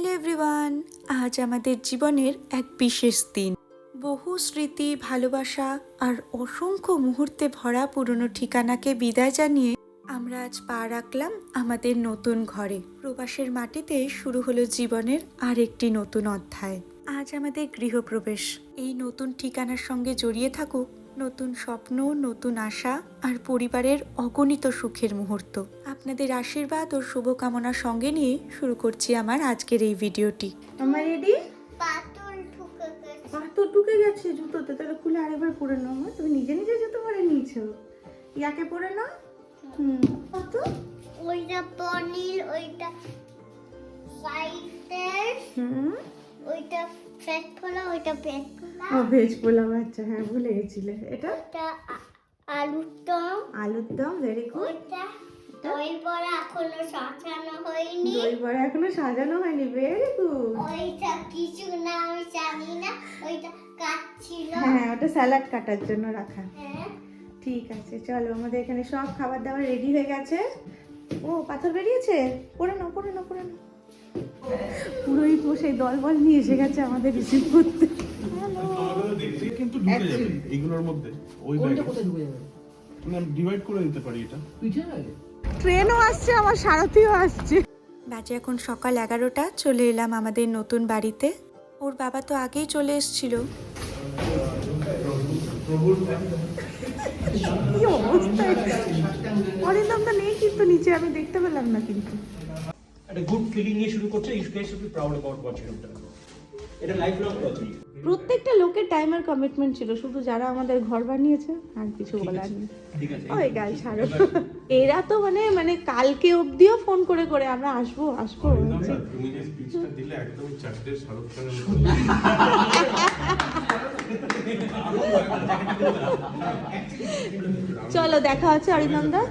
Hello everyone, আজ আমাদের জীবনের এক বিশেষ দিন। বহু স্মৃতি, ভালোবাসা আর অসংখ্য মুহূর্তে ভরা পুরনো ঠিকানাকে বিদায় জানিয়ে আমরা আজ পা রাখলাম আমাদের নতুন ঘরে। প্রবাসের মাটিতে শুরু হলো জীবনের আরেকটি নতুন অধ্যায়। আজ আমাদের গৃহপ্রবেশ। এই নতুন ঠিকানার সঙ্গে জড়িয়ে থাকুক নতুন স্বপ্ন, নতুন আশা আর পরিবারের অগণিত সুখের মুহূর্ত। আপনাদের আশীর্বাদ ও শুভকামনার সঙ্গে নিয়ে শুরু করছি আমার আজকের এই ভিডিওটি। আমার রেডি? পাথর ঢুকে গেছে জুতোতে, তাহলে খুলে আরেকবার পরে নাও। তুমি নিজে নিজে জুতো পরে নিয়েছো, ইয়াকে পরে নাও। কত ওইটা পনির, ওইটা সাইডের, ওইটা ফ্যাট ফোলা, ওইটা পেট ফোলা। ও ভেজ পোলাও, আচ্ছা হ্যাঁ ভুলে গেছিলে। এটা ওটা আলুর দম, আলুর দম, ভেরি গুড। ওইটা দই বড়া এখনো সাজানো হয়নি, দই বড়া এখনো সাজানো হয়নি, ভেরি গুড। ওইটা কিছু না আমি জানি না, ওইটা কাটছিল। হ্যাঁ ওটা স্যালাড কাটার জন্য রাখা। হ্যাঁ ঠিক আছে, চলো আমাদের এখানে সব খাবার দাবার রেডি হয়ে গেছে। ও পাথর বেরিয়েছে, পরে নাও পরে নাও পরে নাও। পুরোহিত মশাই দলবল নিয়ে এসে গেছে আমাদের রিসিভ করতে। কিন্তু ঢুকে যাবে এইগুলোর মধ্যে। ওই ব্যাগে কোথায় ঢুকে যাবে? মানে ডিভাইড করে দিতে পারি এটা। পিঠে লাগে? ট্রেনও আসছে, আমার সারথিও আসছে। বাজে এখন সকাল 11টা। চলে এলাম আমাদের নতুন বাড়িতে। ওর বাবা তো আগেই চলে এসেছিল। কি অবস্থা! অরিন্দমটা নেই কিন্তু নিচে, আমি দেখতে পেলাম না কিন্তু। একটা গুড ফিলিং নিয়ে শুরু করছে। You guys should be proud about what you have done. এটা লাইফ লং প্রজেক্ট। প্রত্যেকটা লোকের টাইমের কমিটমেন্ট ছিল, শুধু যারা আমাদের ঘর বানিয়েছে আর কিছু বলার নেই। ঠিক আছে। ওই গাল ছাড়ো। এরা তো মানে কালকে অবধিও ফোন করে করে আমরা আসবো আসবো বলছি। তুমি যে স্পিচটা দিলে একদম চারটে শাহরুখ খানের চলো দেখা হচ্ছে অরিন্দমদা।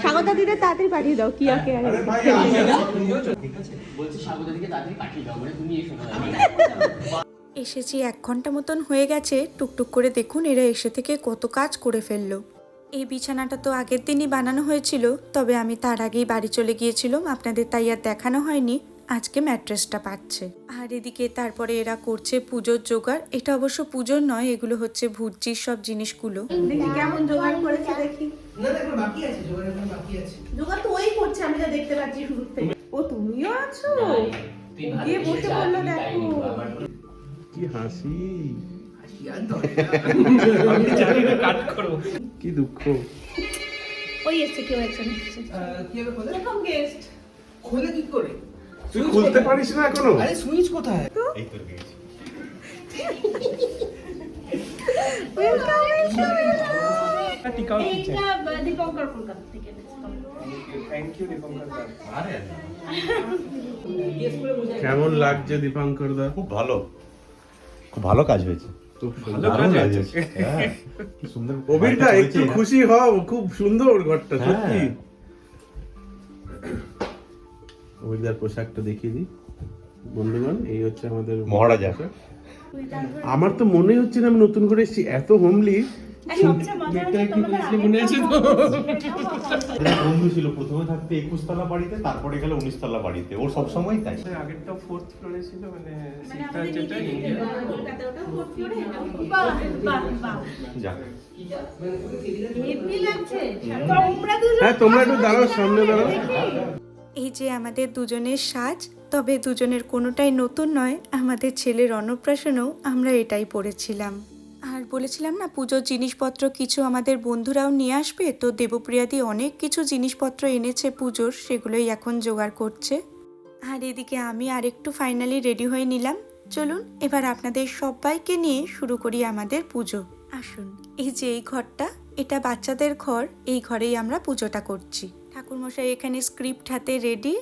স্বাগতা দিতে তাড়াতাড়ি পাঠিয়ে দাও কি আকে আর ঠিক আছে। বলছি স্বাগত দিকে তাড়াতাড়ি পাঠিয়ে দাও, মানে তুমি এসো না। এসেছি 1 ঘন্টা মতন হয়ে গেছে। টুকটুক করে দেখুন এরা এসে থেকে কত কাজ করে ফেললো। এই বিছানাটা তো আগের দিনই বানানো হয়েছিল, তবে আমি তার আগেই বাড়ি চলে গিয়েছিলাম, আপনাদের তাই আর দেখানো হয়নি। আজকে ম্যাট্রেসটা পাচ্ছে। আর এদিকে তারপরে এরা করছে পুজোর জোগাড়। এটা অবশ্য পুজোর নয়, এগুলো হচ্ছে ভুজির সব জিনিসগুলো। দেখি কেমন জোগাড় করেছে দেখি। না না, এখন বাকি আছে, জোগাড় এখন বাকি আছে। জোগাড় তো ওই করছে, আমি যা দেখতে পাচ্ছি শুরু থেকে। ও তুমিও আছো? গিয়ে বসে পড়লো দেখো। কি হাসি, হাসি আর দরজা। আমি জানি না কাট করব। কি দুঃখ। ওই এসছে, কেউ একজন এসছে। কি হবে খোলে? প্রথম গেস্ট। খোলে কি করে? তুই খুলতে পারিস না এখনো? আরে সুইচ কোথায়? এই তোর গেছি। Welcome welcome. টিকাও কিচেন। এইটা দীপঙ্কর কলকাতা থেকে এনেছে। Thank you Dipankar da. আরে গেস করে বোঝাই। কেমন লাগছে দীপঙ্কর দা? খুব ভালো, খুব ভালো কাজ হয়েছে। খুব দারুণ সুন্দর কাজ হয়েছে। হ্যাঁ, কি সুন্দর। অভিনটা বাড়িটা একটু চলছে না? খুশি হও, খুব সুন্দর ঘরটা হ্যাঁ। সত্যি। অভিদার পোশাকটা দেখিয়ে দিই বন্ধুগণ। এই হচ্ছে আমাদের মহারাজা। আমার তো মনে হচ্ছে না আমি নতুন করে এসেছি, এত হোমলি। মনে আছে তো? এরা বন্ধু ছিল, প্রথমে থাকতে 21 তলা বাড়িতে, তারপরে গেল 19 তলা বাড়িতে। ওর সবসময় তাই। আগেরটা 4th ফ্লোরে ছিল, মানে সিটটা আমাদের যেটা দিদি ইন্ডিয়া। কলকাতা ওটা ফোর্থ ফ্লোরে। বাহ বাহ বাহ, যাক, হেভি লাগছে। তোমরা দুজন হ্যাঁ তোমরা একটু দাঁড়াও, সামনে দাঁড়াও। এই যে আমাদের দুজনের সাজ, তবে দুজনের কোনোটাই নতুন নয়। আমাদের ছেলের অন্নপ্রাশনেও আমরা এটাই পরেছিলাম। আর বলেছিলাম না পুজোর জিনিসপত্র কিছু আমাদের বন্ধুরাও নিয়ে আসবে, তো দেবপ্রিয়াদি অনেক কিছু জিনিসপত্র এনেছে পুজোর, সেগুলোই এখন জোগাড় করছে। আর এদিকে আমি আরেকটু ফাইনালি রেডি হয়ে নিলাম। চলুন এবার আপনাদের সবাইকে নিয়ে শুরু করি আমাদের পুজো। আসুন, এই যে এই ঘরটা, এটা বাচ্চাদের ঘর। এই ঘরেই আমরা পুজোটা করছি। ঠাকুরমশাই এখানে স্ক্রিপ্ট হাতে রেডি।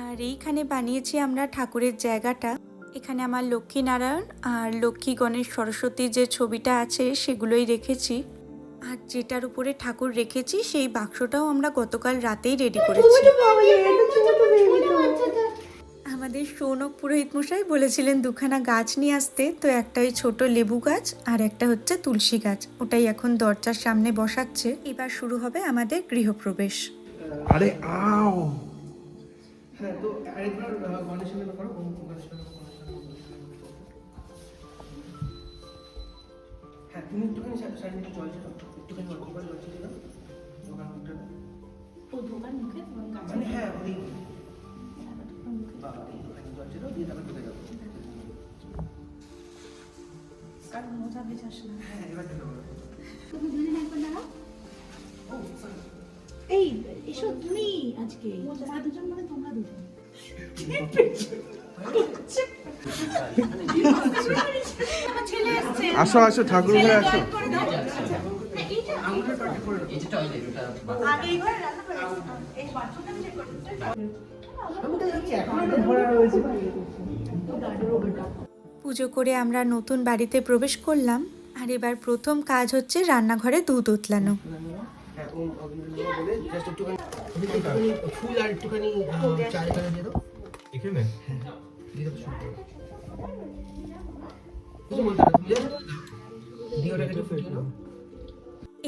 আর এইখানে বানিয়েছি আমরা ঠাকুরের জায়গাটা। এখানে আমার লক্ষ্মীনারায়ণ আর লক্ষ্মী গণেশ সরস্বতীর যে ছবিটা আছে সেগুলোই রেখেছি। আর যেটার উপরে ঠাকুর রেখেছি সেই বাক্সটাও আমরা গতকাল রাতেই রেডি করেছি। আমাদের সৌনক পুরোহিত মশাই বলেছিলেন 2খানা গাছ নিয়ে আসতে, তো একটা ওই ছোট লেবু গাছ আর একটা হচ্ছে তুলসী গাছ, ওটাই এখন দরজার সামনে বসাচ্ছে। এবার শুরু হবে আমাদের গৃহপ্রবেশ। আরে আও, হ্যাঁ, তো আরেকবার গণেশের করো, হ্যাঁ, তুমি একটুখানি সাইড থেকে জল ছিল, একটুখানি অল্প করে জল ছিল না দোকান মুখটা, ও দোকান মুখে মানে হ্যাঁ ওই বাবা এই দোকানে জল ছিল দিয়ে তারপর ঢুকে যাবো। কার মোজা ভেজাস না। হ্যাঁ, এবার ঢুকে যাবো। তুমি দুদিন একবার দাঁড়াও। ও সরি, এই এসো তুমি আজকে তোমরা দুজন মানে তোমরা দুজন আসো আসো ঠাকুর ঘরে আসো। আঙুলের পাটি করে আমি তো যাচ্ছি, এখন একটা ভরা রয়েছে। পুজো করে আমরা নতুন বাড়িতে প্রবেশ করলাম, আর এবার প্রথম কাজ হচ্ছে রান্নাঘরে দুধ উতলানো। হ্যাঁ, ওম অভিনন্দন বলে জাস্ট একটুখানি ফুল আর একটুখানি চা এখানে দিয়ে দাও। এখানে দিয়ে দাও শুরু করো। কিছু বলতে হবে, তুমি জাস্ট দিয়ে ওটাকে একটু ফুটিয়ে নাও।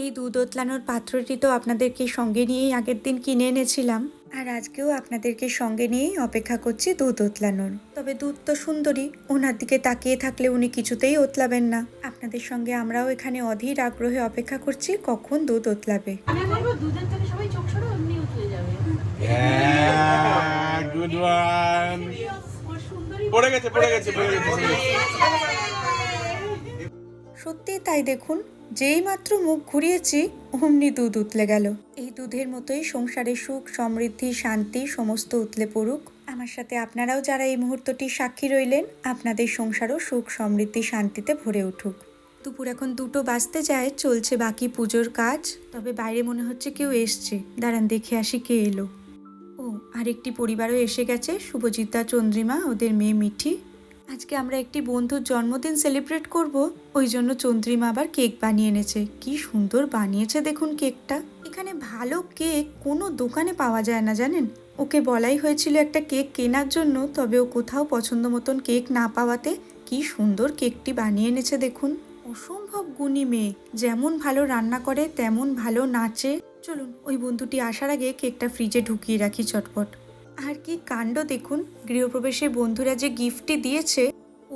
এই দুধ উতলানোর পাত্রটি তো আপনাদেরকে সঙ্গে নিয়েই আগের দিন কিনে এনেছিলাম, আর আজকেও আপনাদেরকে সঙ্গে নিয়েই অপেক্ষা করছি দুধ উতলানোর। তবে দুধ তো সুন্দরী, ওনার দিকে তাকিয়ে থাকলে উনি কিছুতেই উতলাবেন না। আপনাদের সঙ্গে আমরাও এখানে অধীর আগ্রহে অপেক্ষা করছি কখন দুধ উতলাবে। আমি বলবো দুধের থেকে সবাই চোখ সরো, এমনি উঠে যাবে। Good one. ওর সুন্দরী পড়ে গেছে পড়ে গেছে পড়ে গেছে। সত্যি তাই, দেখুন যেই মাত্র মুখ ঘুরিয়েছি অমনি দুধ উতলে গেল। এই দুধের মতোই সংসারে সুখ সমৃদ্ধি শান্তি সমস্ত উতলে পড়ুক। আমার সাথে আপনারাও যারা এই মুহূর্তটির সাক্ষী রইলেন, আপনাদের সংসারও সুখ সমৃদ্ধি শান্তিতে ভরে উঠুক। দুপুর এখন 2টো বাজতে যায়, চলছে বাকি পুজোর কাজ। তবে বাইরে মনে হচ্ছে কেউ এসছে, দাঁড়ান দেখে আসি কে এলো। ও, আরেকটি পরিবারও এসে গেছে, শুভজিৎদা, চন্দ্রিমা, ওদের মেয়ে মিঠি। আজকে আমরা একটি বন্ধুর জন্মদিন সেলিব্রেট করব, ওই জন্য চন্দ্রিমা আবার কেক বানিয়ে এনেছে। কি সুন্দর বানিয়েছে দেখুন কেকটা। এখানে ভালো কেক কোনো দোকানে পাওয়া যায় না জানেন। ওকে বলাই হয়েছিল একটা কেক কেনার জন্য, তবে ও কোথাও পছন্দ মতন কেক না পাওয়াতে কি সুন্দর কেকটি বানিয়ে এনেছে দেখুন। অসম্ভব গুণী মেয়ে, যেমন ভালো রান্না করে তেমন ভালো নাচে। চলুন ওই বন্ধুটি আসার আগে কেকটা ফ্রিজে ঢুকিয়ে রাখি চটপট। আর কি কাণ্ড দেখুন, গৃহপ্রবেশে বন্ধুরা যে গিফটটি দিয়েছে,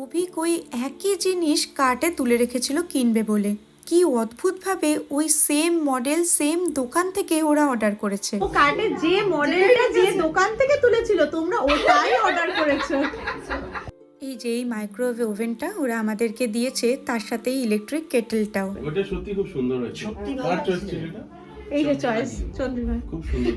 অভিক ওই একই জিনিস কার্টে তুলে রেখেছিল কিনবে বলে। কি অদ্ভুতভাবে ওই সেম মডেল সেম দোকান থেকে ওরা অর্ডার করেছে। ও কার্ডে যে মডেলটা যে দোকান থেকে তুলেছিল তোমরা ওটাই অর্ডার করেছো। এই যে এই মাইক্রোওয়েভ ওভেনটা ওরা আমাদেরকে দিয়েছে, তার সাথে ইলেকট্রিক কেটেলটাও। ওটা সত্যি খুব সুন্দর হয়েছে। সত্যি কার চয়েস ছিল এটা? এই যে চয়েস চন্দ্রিমা। খুব সুন্দর।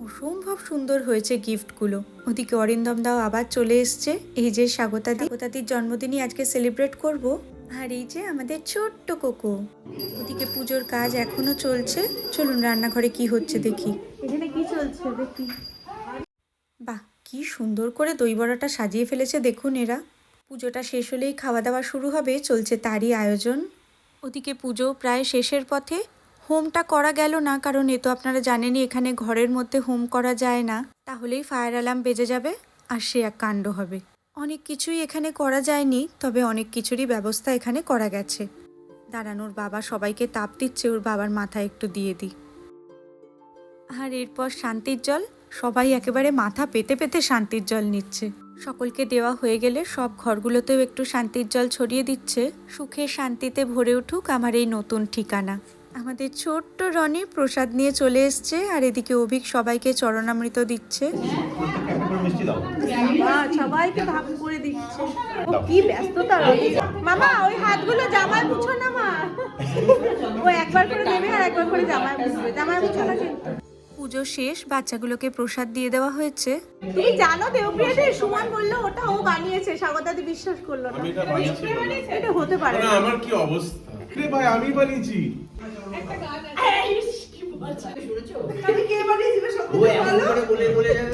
অসম্ভব সুন্দর হয়েছে গিফটগুলো। ওদিকে অরিন্দম দাও আবার চলে এসছে। এই যে স্বাগতাদির জন্মদিনই আজকে সেলিব্রেট করব। আর এই যে আমাদের ছোট্ট কোকো। ওদিকে পুজোর কাজ এখনো চলছে, চলুন রান্নাঘরে কি হচ্ছে দেখি। এখানে কি চলছে দেখি। বাহ, কি সুন্দর করে দই বড়াটা সাজিয়ে ফেলেছে দেখুন এরা। পুজোটা শেষ হলেই খাওয়া দাওয়া শুরু হবে, চলছে তারই আয়োজন। ওদিকে পুজো প্রায় শেষের পথে। হোমটা করা গেল না, কারণ এ তো আপনারা জানেনই এখানে ঘরের মধ্যে হোম করা যায় না, তাহলেই ফায়ার অ্যালার্ম বেজে যাবে আর সে এক কাণ্ড হবে। অনেক কিছুই এখানে করা যায়নি, তবে অনেক কিছুরই ব্যবস্থা এখানে করা গেছে। দাঁড়ানোর বাবা সবাইকে তাপ দিচ্ছে, ওর বাবার মাথায় একটু দিয়ে দিই। আর এরপর শান্তির জল, সবাই একেবারে মাথা পেতে পেতে শান্তির জল নিচ্ছে। সকলকে দেওয়া হয়ে গেলে সব ঘরগুলোতেও একটু শান্তির জল ছড়িয়ে দিচ্ছে। সুখে শান্তিতে ভরে উঠুক আমার এই নতুন ঠিকানা। আমাদের ছোট্ট রনি প্রসাদ নিয়ে চলে এসছে, আর এদিকে অভিক সবাইকে চরণামৃত দিচ্ছে। মিষ্টি দাও। সবাইকে ভাগ করে দিচ্ছে। ও কি ব্যস্ততা রয়েছে। মামা ওই হাতগুলো জামায় মুছো না মা। ও একবার করে দেবে আর একবার করে জামায় মুছবে। জামায় মুছো না কিন্তু। পুজো শেষ, বাচ্চাগুলোকে প্রসাদ দিয়ে দেওয়া হয়েছে। তুমি জানো দেবপ্রিয়াতে সুমন বললো ওটা ও বানিয়েছে, স্বাগতাদি বিশ্বাস করলো না। আমি এটা বানিয়েছি। এটা হতে পারে না, না। আমার কি অবস্থা রে ভাই, আমি বানিয়েছি। ও এমন করে বলে বলে যাবে।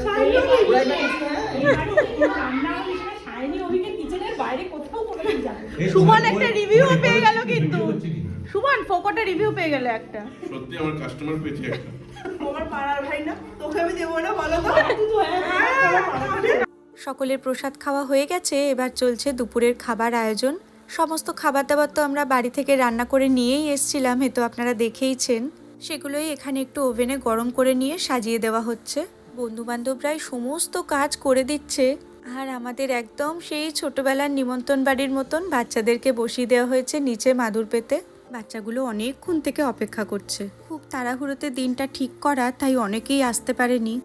সুমন একটা রিভিউ পেয়ে গেল কিন্তু। সুমন ফোকটে রিভিউ পেয়ে গেল একটা। সত্যি আমার কাস্টমার পেয়েছে একটা। সকলের প্রসাদ খাওয়া হয়ে গেছে, এবার চলছে দুপুরের খাবার আয়োজন। সমস্ত খাবার দাবার তো আমরা বাড়ি থেকে রান্না করে নিয়েই এসছিলাম, এ তো আপনারা দেখেইছেন। সেগুলোই এখানে একটু ওভেনে গরম করে নিয়ে সাজিয়ে দেওয়া হচ্ছে। বন্ধুবান্ধবরাই সমস্ত কাজ করে দিচ্ছে, আর আমাদের একদম সেই ছোটবেলার নিমন্ত্রণ বাড়ির মতন বাচ্চাদেরকে বসিয়ে দেওয়া হয়েছে নিচে মাদুর পেতে। বাচ্চাগুলো অনেকক্ষণ থেকে অপেক্ষা করছে। খুব তাড়াহুড়োতে দিনটা ঠিক করা, তাই অনেকেই আসতে পারেনি।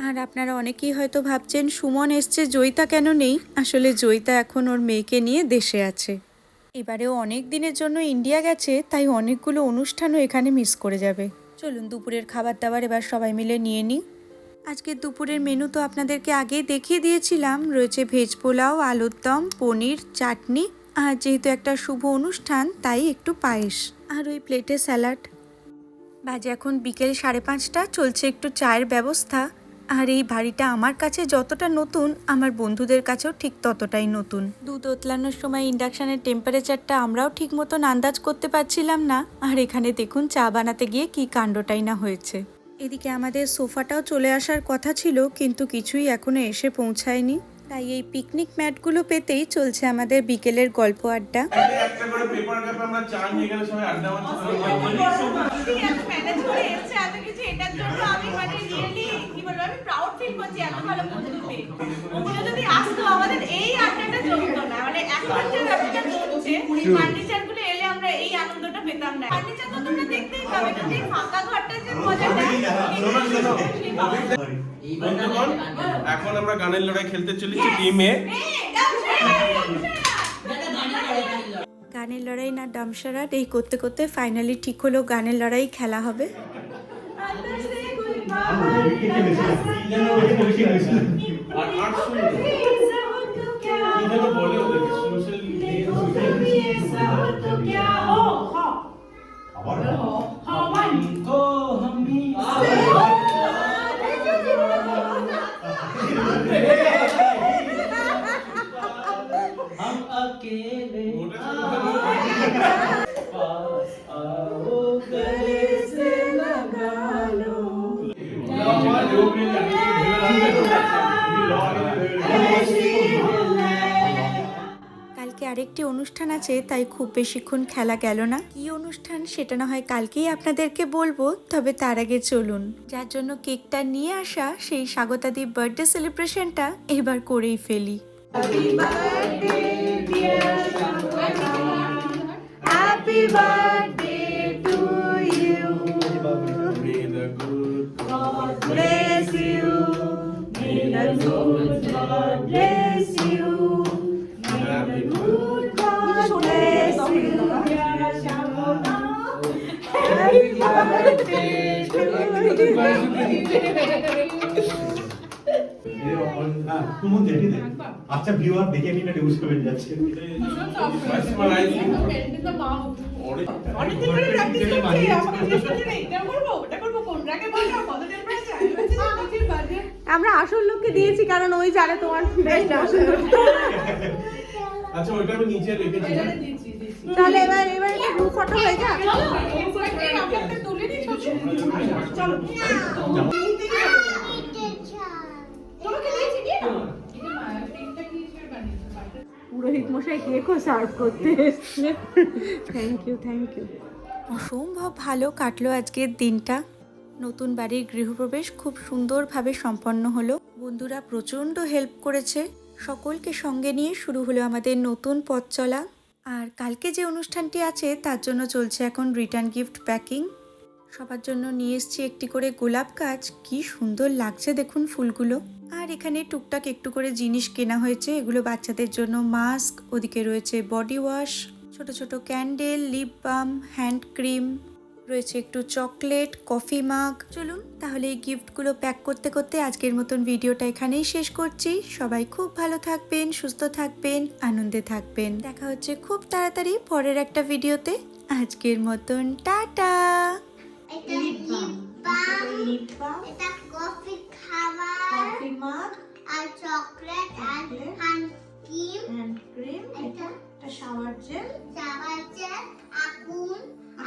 আর আপনারা অনেকেই হয়তো ভাবছেন সুমন এসছে, জয়িতা কেন নেই? আসলে জয়িতা এখন ওর মেয়েকে নিয়ে দেশে আছে। এবারেও অনেক দিনের জন্য ইন্ডিয়া গেছে, তাই অনেকগুলো অনুষ্ঠানও এখানে মিস করে যাবে। চলুন দুপুরের খাবার দাবার এবার সবাই মিলে নিয়ে নিই। আজকের দুপুরের মেনু তো আপনাদেরকে আগেই দেখিয়ে দিয়েছিলাম। রয়েছে ভেজ পোলাও, আলুর দম, পনির, চাটনি, আর যেহেতু একটা শুভ অনুষ্ঠান তাই একটু পায়েস, আর ওই প্লেটে স্যালাড। বাজে এখন বিকেল 5:30, চলছে একটু চায়ের ব্যবস্থা। আর এই বাড়িটা আমার কাছে যতটা নতুন, আমার বন্ধুদের কাছেও ঠিক ততটাই নতুন। দুধ ওতলানোর সময় ইন্ডাকশানের টেম্পারেচারটা আমরাও ঠিক মতন আন্দাজ করতে পারছিলাম না। আর এখানে দেখুন চা বানাতে গিয়ে কি কাণ্ডটাই না হয়েছে। এদিকে আমাদের সোফাটাও চলে আসার কথা ছিল, কিন্তু কিছুই এখনো এসে পৌঁছায়নি। তাই এই পিকনিক ম্যাটগুলো পেতেই চলছে আমাদের বিকেলের গল্প আড্ডা। একটা করে পেপার কাপে আমরা চা নিয়ে গেলে সবাই আড্ডা মারতে এটার জন্য আমি মানে রিয়েলি কি বলবো, আমি প্রাউড ফিল করছি এত ভালো বন্ধু পেয়ে। ওগুলো যদি আসতো আমাদের এই আড্ডাটা জমতো না। মানে এখন যে ব্যাপারটা চলছে, ফার্নিচার গুলো এলে আমরা এই আনন্দটা পেতাম না। ফার্নিচার তো তোমরা দেখতেই পাবে, যদি ফাঁকা ঘরটা যে মজাটা। বন্ধুগণ, এখন আমরা গানের লড়াই খেলতে চলেছি টিমে। গানের লড়াই না ডামসারাট, এই করতে করতে ফাইনালি ঠিক হলো গানের লড়াই খেলা হবে। কালকে আরেকটি অনুষ্ঠান আছে, তাই খুব বেশিক্ষণ খেলা গেল না। কি অনুষ্ঠান সেটা না হয় কালকেই আপনাদেরকে বলবো। তবে তার আগে চলুন, যার জন্য কেকটা নিয়ে আসা, সেই স্বাগতাদি বার্থডে সেলিব্রেশনটা এবার করেই ফেলি। Happy birthday to you, God bless you, may the good God bless you, may the good God bless you, happy birthday to you. আচ্ছা ভিউয়ার দেখে আমি এটা নিউজ করে যাচ্ছে। অনেকদিন ধরে প্র্যাকটিস করছি, আমাকে জিজ্ঞেস করছে এটা করবো ওটা করবো, কোনটাকে বলবো, কত টেম্পারেচার। আমরা আসল লোককে দিয়েছি কারণ ওই জানে তোমার বেস্ট পছন্দ। আচ্ছা ওইটা আমি নিচে রেখেছি। তাহলে এবার একটা গ্রুপ ফটো হয়ে যাক। আমরা তুলে নিই ছবি। চলো তোমাকে দিয়েছি কি পুরোহিত মশাই কেকও সার্ভ করতে এসছে। Thank you. অসম্ভব ভালো কাটলো আজকের দিনটা। নতুন বাড়ির গৃহপ্রবেশ খুব সুন্দরভাবে সম্পন্ন হলো। বন্ধুরা প্রচণ্ড হেল্প করেছে। সকলকে সঙ্গে নিয়ে শুরু হলো আমাদের নতুন পথ চলা। আর কালকে যে অনুষ্ঠানটি আছে তার জন্য চলছে এখন রিটার্ন গিফট প্যাকিং। সবার জন্য নিয়ে এসেছি একটি করে গোলাপ গাছ। কি সুন্দর লাগছে দেখুন ফুলগুলো। আর এখানে টুকটাক একটু করে জিনিস কেনা হয়েছে, এগুলো বাচ্চাদের জন্য মাস্ক, ওদিকে রয়েছে বডি ওয়াশ, ছোট ছোট candle, lip balm, hand cream, রয়েছে একটু চকলেট, কফি মাগ। চলুন তাহলে এই গিফটগুলো প্যাক করতে করতে আজকের মতন ভিডিওটা এখানেই শেষ করছি। সবাই খুব ভালো থাকবেন, সুস্থ থাকবেন, আনন্দে থাকবেন। দেখা হচ্ছে খুব তাড়াতাড়ি পরের একটা ভিডিওতে। আজকের মতন টাটা। এটা লিপ বাম, এটা কফি খাবার, কফি মাগ, আর চকলেট, আর হ্যান্ড ক্রিম, এটা শাওয়ার জেল,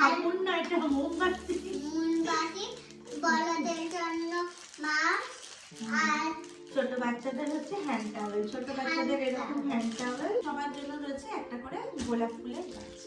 আগুন না, এটা মোমবাতি, বড়দের জন্য মাস্ক, আর ছোট বাচ্চাদের হচ্ছে হ্যান্ড টাওয়েল, ছোট বাচ্চাদের এরকম হ্যান্ড টাওয়েল, সবার জন্য রয়েছে একটা করে গোলাপ ফুলের গাছ।